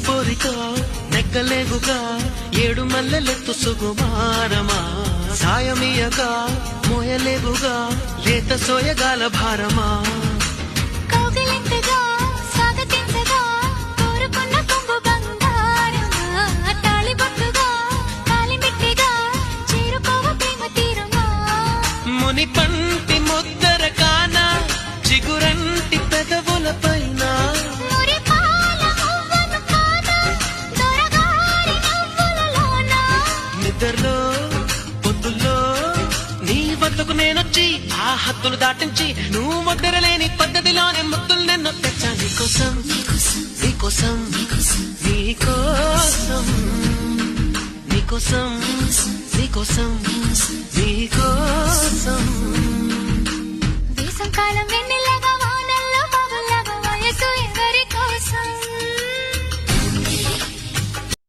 పోరిక నెక్కలేగుగా ఏడు మల్లెలెత్తు సుగుమారమా సాయమియగా మోయలేగుగా లేత సోయగాల భారమా కౌగిలింతగా స్వాగతించగా కోరుకున్న కొంగు బంగారమా తాళిబొట్టుగా కాలిమిట్టిగా చేరుకోవ ప్రేమ తీరమా ముని పంటి ముద్దర కాన చిగురంటి పెదవుల పైన నిద్రలో పొద్దుల్లో నీ వద్దకు నేనొచ్చి ఆ హద్దులు దాటించి నువ్వు ముద్దరలేని పద్ధతిలోనే ముద్దులు నిన్ను తెచ్చా నీకోసం నీకోసం నీకోసం నీకోసం నీకోసం నీకోసం దేశం కాలం వెన్నెలగా